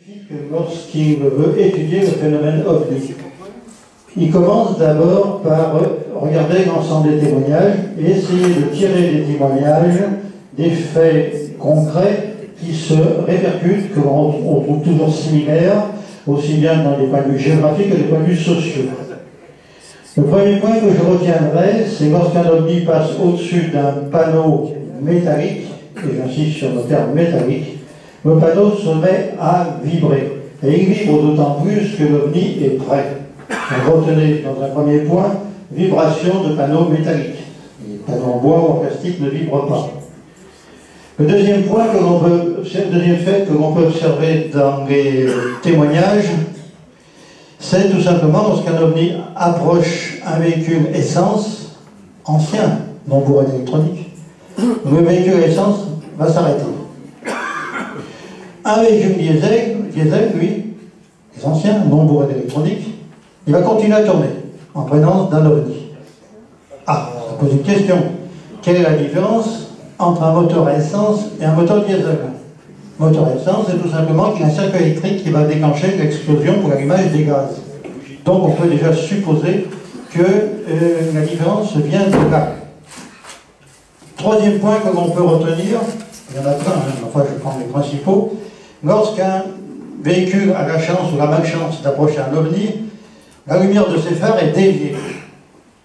scientifique lorsqu'il veut étudier le phénomène OVNI. Il commence d'abord par regarder l'ensemble des témoignages et essayer de tirer des témoignages des faits concrets qui se répercutent, que l'on trouve toujours similaires, aussi bien dans les points de vue géographiques que des points de vue sociaux. Le premier point que je retiendrai, c'est lorsqu'un ovni passe au-dessus d'un panneau métallique, et j'insiste sur le terme métallique, le panneau se met à vibrer. Et il vibre d'autant plus que l'ovni est prêt. Donc retenez dans un premier point, vibration de panneaux métalliques. Les panneaux en bois ou en plastique ne vibrent pas. Le deuxième point que l'on peut, le deuxième fait que l'on peut observer dans les témoignages, c'est tout simplement lorsqu'un ovni approche un véhicule essence ancien, non bourré d'électronique, le véhicule essence va s'arrêter. Un véhicule diesel, lui, les anciens, non bourrés d'électronique, il va continuer à tourner en présence d'un ovni. Ah, ça pose une question. Quelle est la différence entre un moteur à essence et un moteur diesel? Moteur à essence, c'est tout simplement qu'il y a un circuit électrique qui va déclencher l'explosion pour l'allumage des gaz. Donc on peut déjà supposer que la différence vient de là. Troisième point que l'on peut retenir, il y en a plein, enfin je prends les principaux, lorsqu'un véhicule a la chance ou la malchance d'approcher un ovni, la lumière de ses phares est déviée.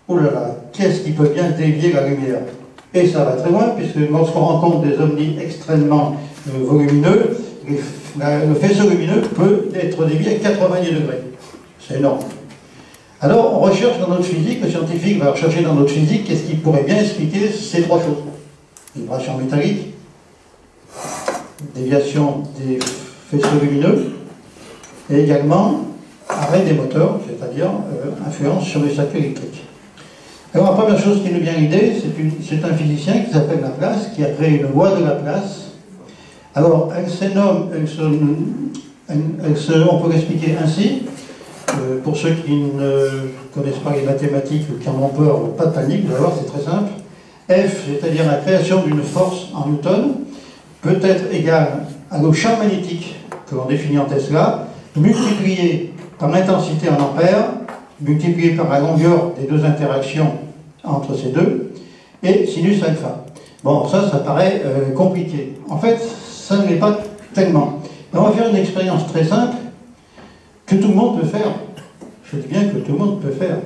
Oh là là, qu'est-ce qui peut bien dévier la lumière? Et ça va très loin, puisque lorsqu'on rencontre des ovnis extrêmement volumineux, le faisceau lumineux peut être dévié à 90 degrés. C'est énorme. Alors, on recherche dans notre physique, le scientifique va rechercher dans notre physique qu'est-ce qui pourrait bien expliquer ces trois choses. Vibration métallique, déviation des faisceaux lumineux, et également arrêt des moteurs, c'est-à-dire influence sur les circuits électriques. Alors la première chose qui nous vient à l'idée, c'est un physicien qui s'appelle Laplace, qui a créé une loi de Laplace. Alors on peut l'expliquer ainsi, pour ceux qui ne connaissent pas les mathématiques ou qui en ont peur, pas de panique, vous allez voir, c'est très simple. F, c'est-à-dire la création d'une force en Newton, peut être égale au champ magnétique que l'on définit en Tesla, multiplié par l'intensité en ampères, multiplié par la longueur des deux interactions entre ces deux, et sinus alpha. Bon, ça paraît compliqué. En fait, ça ne l'est pas tellement. On va faire une expérience très simple que tout le monde peut faire. Je dis bien que tout le monde peut faire.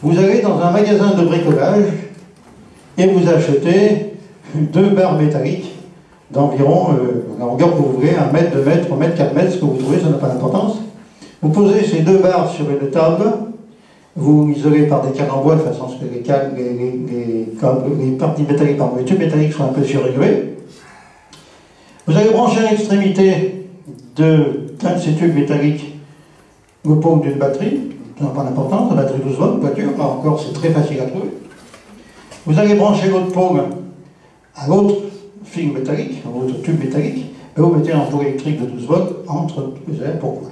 Vous allez dans un magasin de bricolage et vous achetez deux barres métalliques d'environ la longueur que vous voulez, 1 mètre, 2 mètres, 3 mètres, 4 mètres, ce que vous trouvez, ça n'a pas d'importance. Vous posez ces deux barres sur une table, vous isolez par des câbles en bois de façon à ce que les parties métalliques, les tubes métalliques soient un peu surélevés. Vous allez brancher à l'extrémité d'un de ces tubes métalliques le pôle d'une batterie, ça n'a pas d'importance, la batterie 12 volts, voiture, là encore c'est très facile à trouver. Vous allez brancher l'autre pôle à l'autre fil métallique, à l'autre tube métallique, et vous mettez un pôle électrique de 12 volts entre, vous savez pourquoi.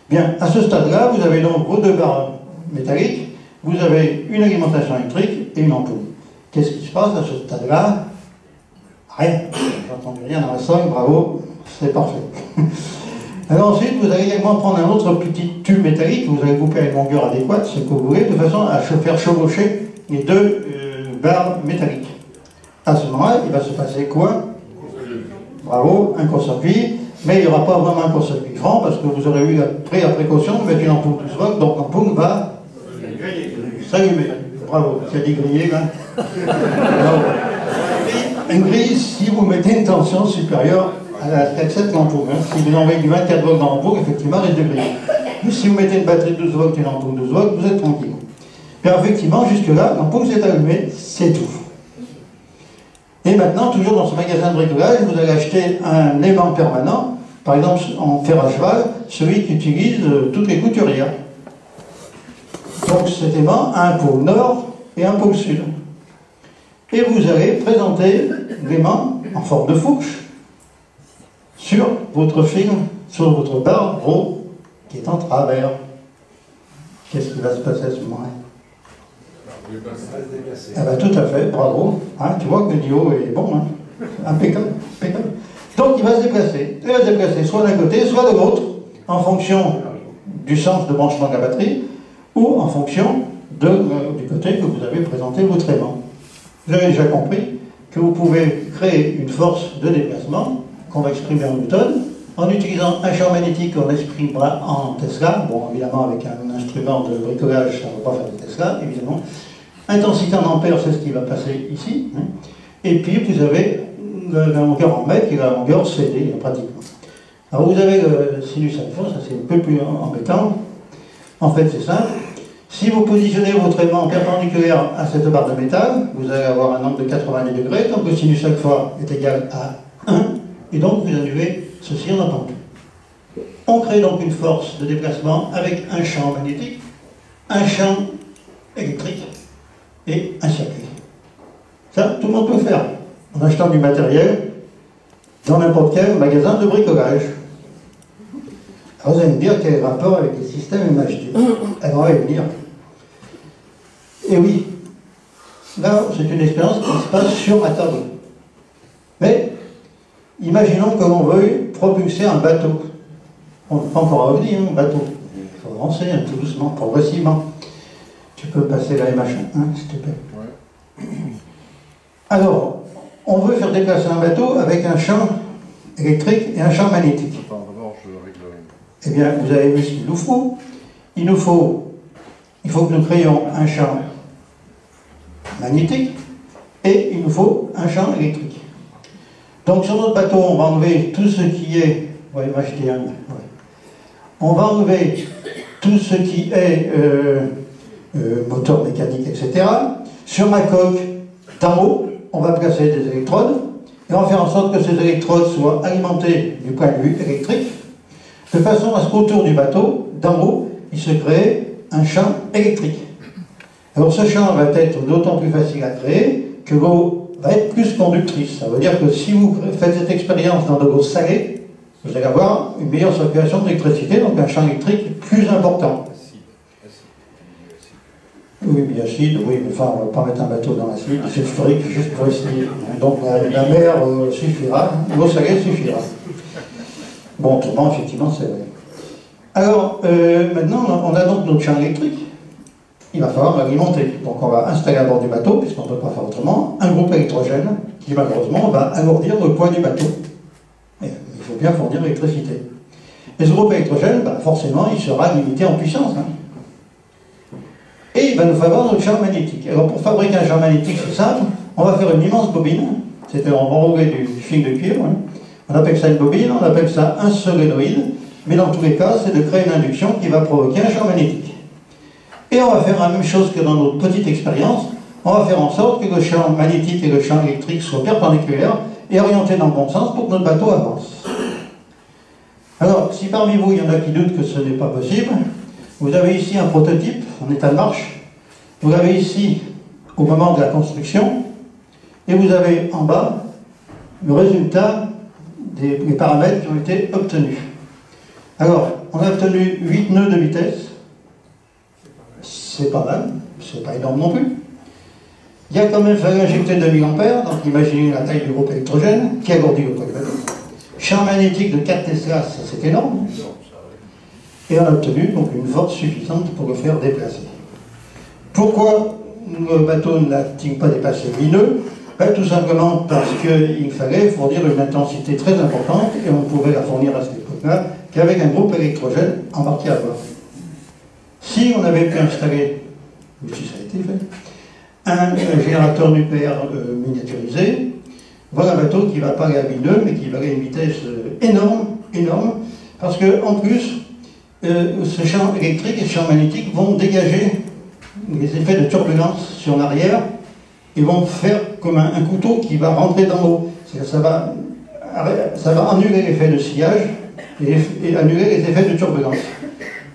Bien, à ce stade-là, vous avez donc vos deux barres métalliques, vous avez une alimentation électrique et une ampoule. Qu'est-ce qui se passe à ce stade-là? Rien. J'ai entendu rien dans la salle, bravo, c'est parfait. Alors ensuite, vous allez également prendre un autre petit tube métallique, vous allez couper à une longueur adéquate, ce que vous voulez, de façon à faire chevaucher les deux barres métalliques. À ce moment-là, il va se passer quoi? Bravo, un court-circuit. Mais il n'y aura pas vraiment un court-circuit franc parce que vous aurez pris la précaution de mettre une ampoule 12 volts, donc l'ampoule va s'allumer. Bravo, c'est dit griller là. Une grille si vous mettez une tension supérieure à cette ampoule. Si vous envoyez du 24 volts dans l'ampoule, effectivement, il risque de griller. Mais si vous mettez une batterie de 12 volts et une ampoule 12 volts, vous êtes tranquille. Puis effectivement, jusque-là, l'ampoule s'est allumée, c'est tout. Et maintenant, toujours dans ce magasin de bricolage, vous allez acheter un aimant permanent, par exemple en fer à cheval, celui qu'utilisent toutes les couturières. Donc cet aimant a un pôle nord et un pôle sud. Et vous allez présenter l'aimant en forme de fourche sur votre fil, sur votre barre gros qui est en travers. Qu'est-ce qui va se passer à ce moment-là? Ah ben, tout à fait, bravo. Hein, tu vois que le duo est bon, hein. Impeccable, impeccable. Donc il va se déplacer. Elle va se déplacer soit d'un côté, soit de l'autre, en fonction du sens de branchement de la batterie, ou en fonction du côté que vous avez présenté votre aimant. Vous avez déjà compris que vous pouvez créer une force de déplacement qu'on va exprimer en Newton, en utilisant un champ magnétique qu'on exprimera en Tesla. Bon, évidemment, avec un instrument de bricolage, ça ne va pas faire de Tesla, évidemment. Intensité en ampères, c'est ce qui va passer ici. Hein. Et puis, vous avez la longueur en mètres et la longueur CD, pratiquement. Alors, vous avez le sinus alpha, ça c'est un peu plus embêtant. En fait, c'est simple. Si vous positionnez votre aimant perpendiculaire à cette barre de métal, vous allez avoir un angle de 90 degrés, donc le sinus alpha est égal à 1, et donc vous annulez ceci en appendant. On crée donc une force de déplacement avec un champ magnétique, un champ électrique et un circuit. Ça, tout le monde peut le faire, en achetant du matériel dans n'importe quel magasin de bricolage. Alors vous allez me dire quel est le rapport avec les systèmes MHD. Alors on va y venir. Et oui, là c'est une expérience qui se passe sur ma table. Mais imaginons que l'on veuille propulser un bateau. On n'est pas encore revenu, un bateau. Il faut avancer un peu doucement, progressivement. Tu peux passer la MH1, s'il te plaît. Ouais. Alors, on veut faire déplacer un bateau avec un champ électrique et un champ magnétique. Eh bien, vous avez vu ce qu'il nous faut. Il faut que nous créions un champ magnétique et il nous faut un champ électrique. Donc sur notre bateau, on va enlever tout ce qui est... Ouais, m'acheter un. Ouais. On va enlever tout ce qui est moteur mécanique, etc. Sur ma coque d'en haut, on va placer des électrodes et on va faire en sorte que ces électrodes soient alimentées du point de vue électrique, de façon à ce qu'autour du bateau, d'en haut, il se crée un champ électrique. Alors ce champ va être d'autant plus facile à créer que l'eau va être plus conductrice. Ça veut dire que si vous faites cette expérience dans de l'eau salée, vous allez avoir une meilleure circulation d'électricité, donc un champ électrique plus important. Oui, mais acide, oui, mais enfin, on ne va pas mettre un bateau dans l'acide, c'est sulfurique juste pour essayer. Donc la mer suffira, l'eau salée suffira. Bon, autrement, effectivement, c'est vrai. Alors, maintenant, on a donc notre champ électrique. Il va falloir l'alimenter. Donc, on va installer à bord du bateau, puisqu'on ne peut pas faire autrement, un groupe électrogène qui, malheureusement, va alourdir le poids du bateau. Et il faut bien fournir l'électricité. Et ce groupe électrogène, ben, forcément, il sera limité en puissance. Hein. Et il va nous falloir notre champ magnétique. Alors, pour fabriquer un champ magnétique, c'est simple. On va faire une immense bobine. C'est-à-dire, on va enrouler du fil de cuivre. Hein. On appelle ça une bobine, on appelle ça un solénoïde, mais dans tous les cas, c'est de créer une induction qui va provoquer un champ magnétique. Et on va faire la même chose que dans notre petite expérience, on va faire en sorte que le champ magnétique et le champ électrique soient perpendiculaires et orientés dans le bon sens pour que notre bateau avance. Alors, si parmi vous, il y en a qui doutent que ce n'est pas possible, vous avez ici un prototype en état de marche, vous l'avez ici au moment de la construction, et vous avez en bas le résultat des paramètres qui ont été obtenus. Alors, on a obtenu 8 nœuds de vitesse. C'est pas mal, c'est pas énorme non plus. Il y a quand même fallu injecter 2000 ampères, donc imaginez la taille du groupe électrogène qui alourdit le poids du bateau. Champ magnétique de 4 Tesla, ça c'est énorme. Et on a obtenu donc une force suffisante pour le faire déplacer. Pourquoi le bateau n'a-t-il pas dépassé 8 nœuds? Ben, tout simplement parce qu'il fallait fournir une intensité très importante et on pouvait la fournir à cette époque-là qu'avec un groupe électrogène embarqué à bord. Si on avait pu installer, ou si ça a été fait, un générateur nucléaire miniaturisé, voilà un bateau qui ne va pas aller à 8 nœuds mais qui va aller à une vitesse énorme, parce qu'en plus, ce champ électrique et ce champ magnétique vont dégager les effets de turbulence sur l'arrière et vont faire comme un couteau qui va rentrer dans l'eau. Ça va annuler l'effet de sillage et annuler les effets de turbulence.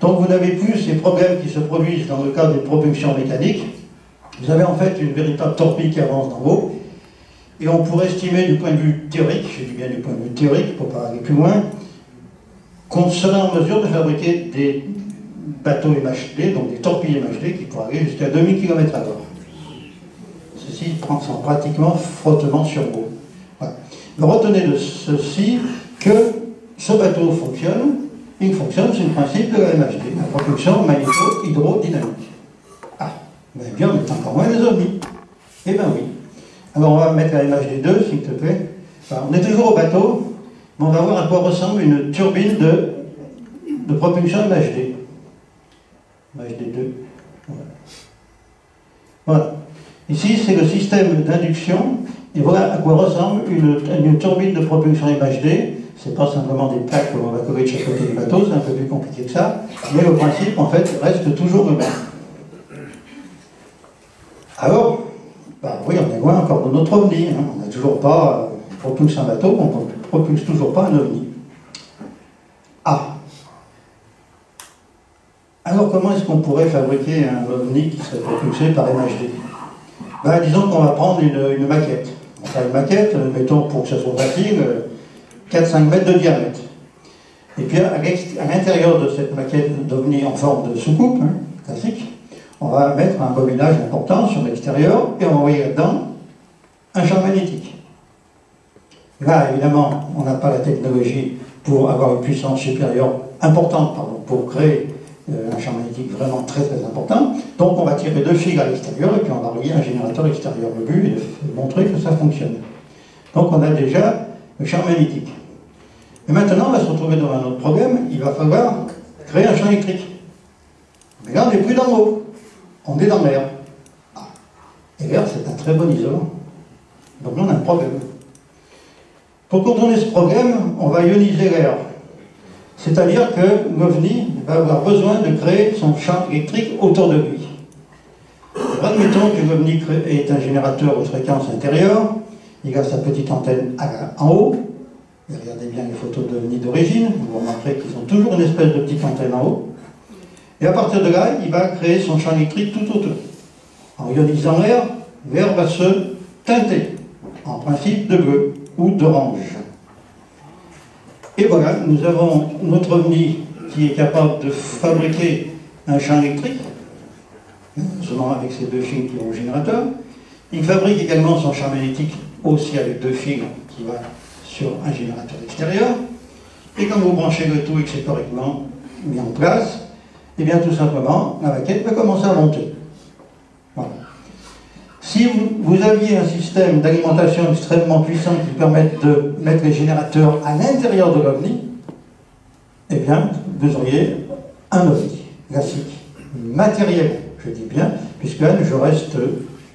Donc vous n'avez plus ces problèmes qui se produisent dans le cadre des propulsions mécaniques. Vous avez en fait une véritable torpille qui avance dans l'eau. Et on pourrait estimer du point de vue théorique, je dis bien du point de vue théorique pour ne pas aller plus loin, qu'on serait en mesure de fabriquer des bateaux MHD, donc des torpilles MHD qui pourraient aller jusqu'à 2000 km à l'heure. Ceci sont pratiquement frottement sur l'eau. Voilà. Mais retenez de ceci que ce bateau fonctionne, il fonctionne sur le principe de la MHD, la propulsion magnéto-hydrodynamique. Ah, bien, on est encore moins des ovnis. Eh bien oui. Alors on va mettre la MHD2, s'il te plaît. Enfin, on est toujours au bateau, mais on va voir à quoi ressemble une turbine de propulsion MHD. MHD2. Voilà. Voilà. Ici, c'est le système d'induction. Et voilà à quoi ressemble une turbine de propulsion MHD. Ce n'est pas simplement des plaques que l'on va coller de chaque côté du bateau, c'est un peu plus compliqué que ça. Mais le principe, en fait, reste toujours le même. Alors, bah oui, on est loin encore de notre ovni. Hein. On n'a toujours pas propulsé un bateau, on ne propulse toujours pas un ovni. Ah. Alors, comment est-ce qu'on pourrait fabriquer un ovni qui serait propulsé par MHD? Ben, disons qu'on va prendre une maquette. On fait une maquette, mettons pour que ça soit facile, 4-5 mètres de diamètre. Et puis à l'intérieur de cette maquette d'ovni en forme de soucoupe, hein, classique, on va mettre un bobinage important sur l'extérieur et on va envoyer là-dedans un champ magnétique. Là, évidemment, on n'a pas la technologie pour avoir une puissance supérieure importante, pour créer un champ magnétique vraiment très très important. Donc on va tirer 2 fils à l'extérieur et puis on va relier un générateur extérieur. Le but est de montrer que ça fonctionne. Donc on a déjà le champ magnétique. Et maintenant on va se retrouver dans un autre problème, il va falloir créer un champ électrique. Mais là on n'est plus dans l'eau, on est dans l'air. Ah. Et l'air c'est un très bon isolant. Donc là on a un problème. Pour contourner ce problème, on va ioniser l'air. C'est-à-dire que l'OVNI va avoir besoin de créer son champ électrique autour de lui. Admettons que l'OVNI est un générateur aux fréquences intérieures, il a sa petite antenne en haut, et regardez bien les photos d'OVNI d'origine, vous remarquerez qu'ils ont toujours une espèce de petite antenne en haut, et à partir de là, il va créer son champ électrique tout autour. En ionisant l'air, l'air va se teinter, en principe de bleu ou d'orange. Et voilà, nous avons notre OVNI qui est capable de fabriquer un champ électrique, seulement avec ces 2 fils qui vont au générateur. Il fabrique également son champ magnétique aussi avec 2 fils qui va sur un générateur extérieur. Et quand vous branchez le tout et que c'est correctement mis en place, et bien tout simplement, la maquette va commencer à monter. Voilà. Si vous aviez un système d'alimentation extrêmement puissant qui permette de mettre les générateurs à l'intérieur de l'OVNI, eh bien, vous auriez un OVNI classique, matériel, je dis bien, puisque là, je reste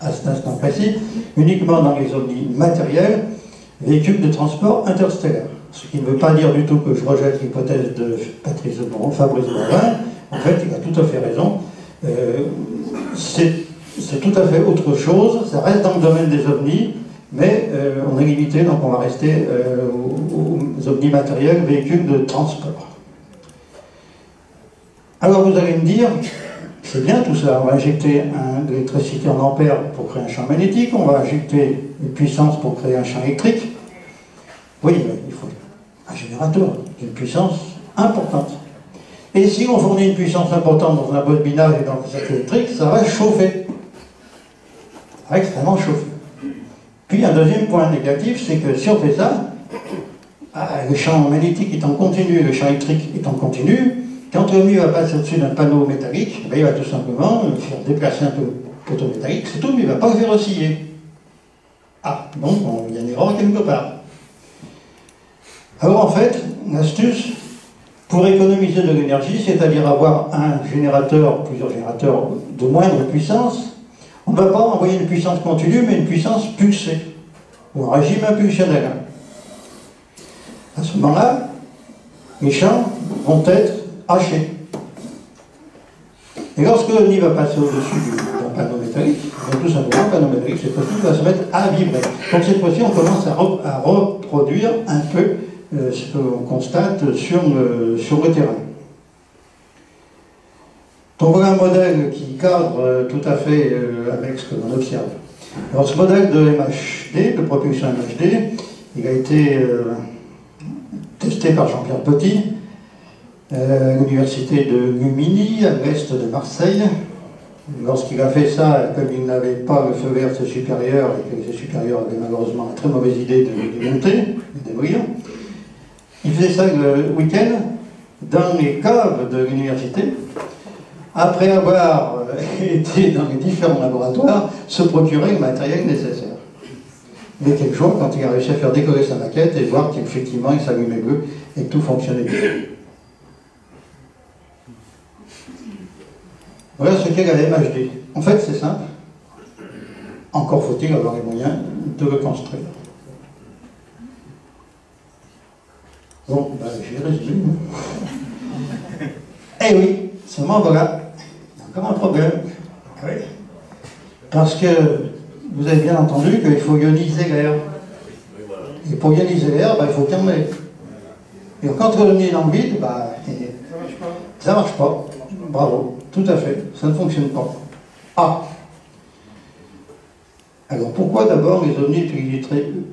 à cet instant précis uniquement dans les OVNI matériels, véhicules de transport interstellaire. Ce qui ne veut pas dire du tout que je rejette l'hypothèse de Fabrice Morin. En fait, il a tout à fait raison. C'est tout à fait autre chose, ça reste dans le domaine des ovnis, mais on est limité, donc on va rester aux ovnis matériels, véhicules de transport. Alors vous allez me dire, c'est bien tout ça, on va injecter de l'électricité en ampères pour créer un champ magnétique, on va injecter une puissance pour créer un champ électrique. Oui, il faut un générateur d'une puissance importante. Et si on fournit une puissance importante dans un bobinage et dans le circuit électrique, ça va chauffer. Ça va extrêmement chauffer. Puis un deuxième point négatif, c'est que si on fait ça, le champ magnétique est en continu, le champ électrique est en continu, quand l'OVNI va passer au-dessus d'un panneau métallique, il va tout simplement faire déplacer un peu le poteau métallique, c'est tout, mais il ne va pas le faire osciller. Ah, donc il y a une erreur quelque part. Alors en fait, l'astuce, pour économiser de l'énergie, c'est-à-dire avoir un générateur, plusieurs générateurs de moindre puissance, on ne va pas envoyer une puissance continue, mais une puissance pulsée, ou un régime impulsionnel. À ce moment-là, les champs vont être hachés. Et lorsque l'OVNI va passer au-dessus d'un panneau métallique, tout simplement, le panneau métallique, cette fois-ci, va se mettre à vibrer. Donc cette fois-ci, on commence à reproduire un peu ce qu'on constate sur le terrain. Donc voilà un modèle qui cadre tout à fait avec ce que l'on observe. Alors ce modèle de MHD, de propulsion MHD, il a été testé par Jean-Pierre Petit à l'université de Lumini, à l'est de Marseille. Lorsqu'il a fait ça, comme il n'avait pas le feu vert de ses supérieurs, et que ses supérieurs avaient malheureusement la très mauvaise idée de monter, de démolir, il faisait ça le week-end dans les caves de l'université, après avoir été dans les différents laboratoires, se procurer le matériel nécessaire. Mais quel jour, quand il a réussi à faire décoller sa maquette et voir qu'effectivement il s'allumait bleu et que tout fonctionnait bien. Voilà ce qu'est la MHD. En fait, c'est simple. Encore faut-il avoir les moyens de le construire. Bon, ben, j'ai résumé. Eh oui, seulement voilà, il y a encore un problème. Oui. Parce que vous avez bien entendu qu'il faut ioniser l'air. Et pour ioniser l'air, ben, il faut qu'il y en ait. Et quand vous est dans le vide, ben, ça ne marche pas. Bravo, tout à fait, ça ne fonctionne pas. Ah. Alors pourquoi d'abord les ovnis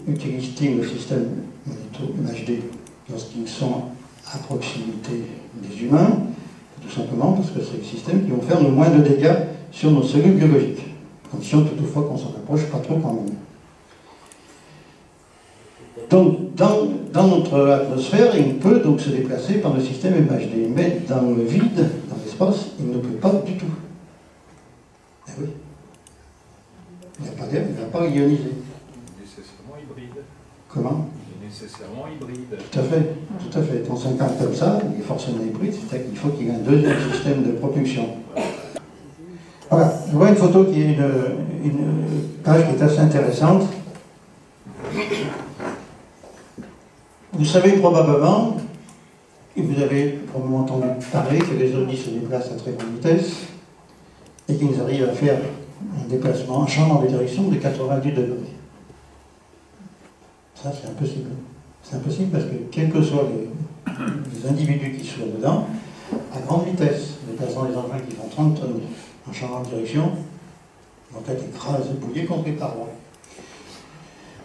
utilisent-ils le système MHD lorsqu'ils sont à proximité des humains? Tout simplement parce que c'est le système qui va faire le moins de dégâts sur nos cellules biologiques. Condition toutefois qu'on s'en approche pas trop quand même. Donc dans notre atmosphère, il peut donc se déplacer par le système MHD, mais dans le vide, dans l'espace, il ne peut pas du tout. Eh oui. Il n'y a pas d'air, il ne va pas ioniser. Nécessairement hybride. Comment? Nécessairement hybride. Tout à fait, tout à fait. Dans un cas comme ça, il est forcément hybride, c'est-à-dire qu'il faut qu'il y ait un deuxième système de propulsion. Voilà, je vois une photo qui est une page qui est assez intéressante. Vous savez probablement, et vous avez probablement entendu parler, que les ovnis se déplacent à très grande vitesse et qu'ils arrivent à faire un déplacement, un changement de direction de 90 degrés. Ça, c'est impossible. C'est impossible parce que, quels que soient les individus qui soient dedans, à grande vitesse, déplaçant les engins qui font 30 tonnes en changeant de direction, ils vont être écrasés, bouillés contre les parois.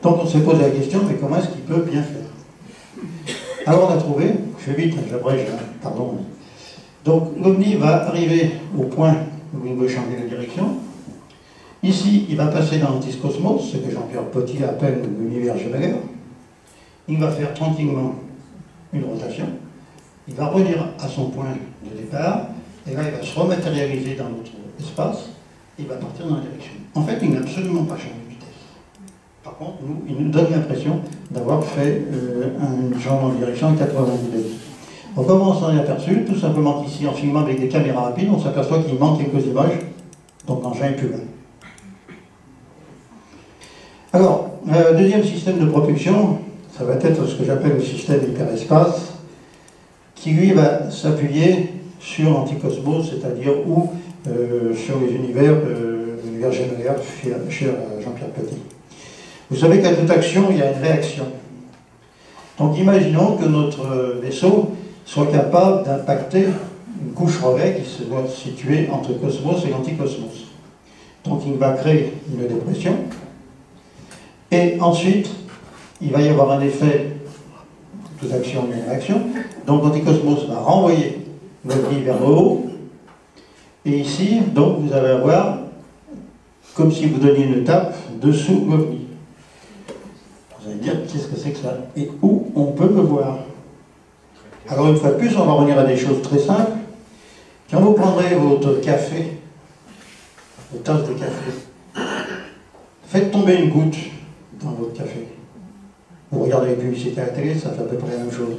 Donc on se pose la question, mais comment est-ce qu'il peut bien faire? Alors on a trouvé, je fais vite, j'abrège, pardon. Donc l'OVNI va arriver au point où il veut changer de direction. Ici, il va passer dans l'antiscosmos, ce que Jean-Pierre Potier appelle l'univers gémellaire. Il va faire tranquillement une rotation. Il va revenir à son point de départ, et là, il va se rematérialiser dans notre espace, et il va partir dans la direction. En fait, il n'a absolument pas changé de vitesse. Par contre, il nous donne l'impression d'avoir fait un changement de direction à 90 degrés. Donc, comment on s'en est aperçu? Tout simplement qu'ici, en filmant avec des caméras rapides, on s'aperçoit qu'il manque quelques images, donc l'engin est plus loin. Alors, le deuxième système de propulsion, ça va être ce que j'appelle le système hyperespace, qui lui va s'appuyer sur l'anticosmos, c'est-à-dire sur les univers, l'univers gémellaire cher à Jean-Pierre Potier. Vous savez qu'à toute action, il y a une réaction. Donc imaginons que notre vaisseau soit capable d'impacter une couche relais qui se doit situer entre le cosmos et l'anticosmos. Donc il va créer une dépression. Et ensuite, il va y avoir un effet, toute action et une réaction. Donc l'anticosmos va renvoyer l'OVNI vers le haut. Et ici, donc, vous allez avoir comme si vous donniez une tape dessous l'OVNI. Vous allez dire, qu'est-ce que c'est que ça? Et où on peut le voir? Alors une fois de plus, on va revenir à des choses très simples. Quand vous prendrez votre café, votre tasse de café, faites tomber une goutte dans votre café. Vous regardez les publicités à la télé, ça fait à peu près la même chose.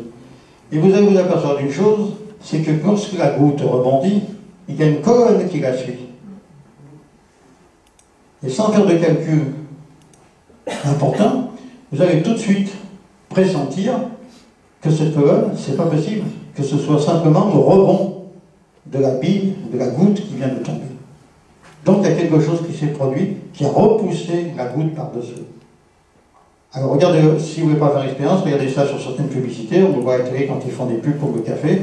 Et vous allez vous apercevoir d'une chose, c'est que lorsque la goutte rebondit, il y a une colonne qui la suit. Et sans faire de calcul important, vous allez tout de suite pressentir que cette colonne, c'est pas possible que ce soit simplement le rebond de la bille, de la goutte qui vient de tomber. Donc il y a quelque chose qui s'est produit, qui a repoussé la goutte par-dessus. Alors regardez, si vous ne voulez pas faire l'expérience, regardez ça sur certaines publicités, on le voit à la télé quand ils font des pubs pour le café,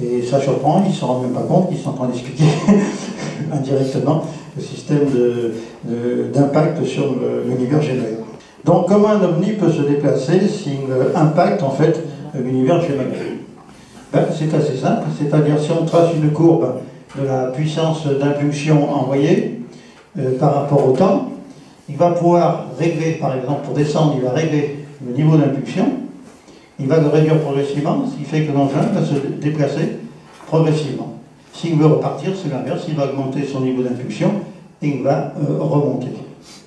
et ça surprend, ils ne s'en rendent même pas compte qu'ils sont en train d'expliquer indirectement le système d'impact sur l'univers gémellaire. Donc comment un ovni peut se déplacer s'il impacte en fait l'univers gémellaire? Ben, c'est assez simple, c'est-à-dire si on trace une courbe de la puissance d'impulsion envoyée par rapport au temps, il va pouvoir régler, par exemple, pour descendre, il va régler le niveau d'impulsion, il va le réduire progressivement, ce qui fait que l'engin va se déplacer progressivement. S'il veut repartir, c'est l'inverse, il va augmenter son niveau d'impulsion et il va remonter.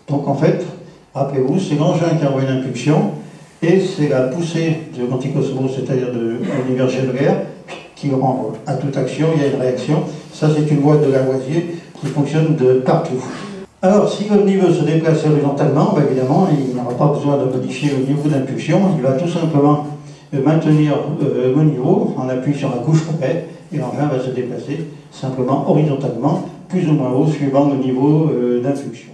Donc en fait, rappelez-vous, c'est l'engin qui envoie une impulsion et c'est la poussée de l'anticosmos, c'est-à-dire de l'univers cellulaire, qui renvoie. À toute action, il y a une réaction. Ça, c'est une loi de Lavoisier qui fonctionne de partout. Alors, si l'OVNI veut se déplacer horizontalement, ben évidemment, il n'aura pas besoin de modifier le niveau d'impulsion. Il va tout simplement maintenir le niveau en appuyant sur la couche complète et l'engin va se déplacer simplement horizontalement, plus ou moins haut, suivant le niveau d'impulsion.